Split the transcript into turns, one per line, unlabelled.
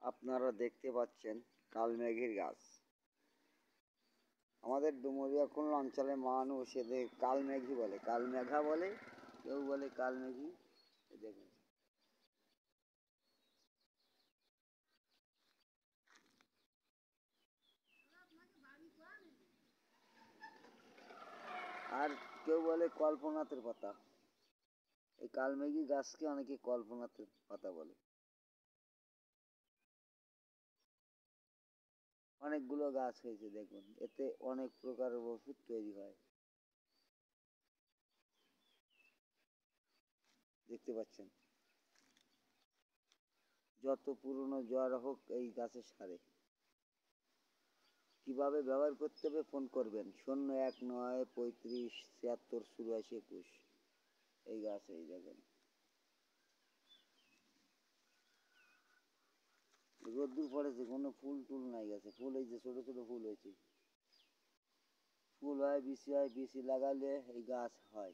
আপনারা দেখতে পাচ্ছেন কালমেঘের গাছ। আমাদের ডুমুরিয়া খুলনা অঞ্চলের মানুষ এদের কালমেঘি বলে, কালমেঘা বলে, কেউ বলে কালমেঘি। দেখুন, আর কেউ বলে কল্পনাথের পাতা। এই কালমেঘি গাছকে অনেকে কল্পনাথের পাতা বলে। অনেকগুলো গাছ হয়েছে দেখুন, এতে অনেক প্রকারের ওষুধ তৈরি হয়। দেখতে পাচ্ছেন, যত পুরনো জ্বর হোক এই গাছের সারে। কিভাবে ব্যবহার করতে হবে ফোন করবেন 0193578481। এই গাছ এই দেখেন, রোদ্দুর পড়েছে, কোনো ফুল টুল নাই গাছে। ফুল এই যে ছোট ছোট ফুল হয়েছে, ফুল হয়, বিচি হয়, বিচি লাগালে এই গাছ হয়।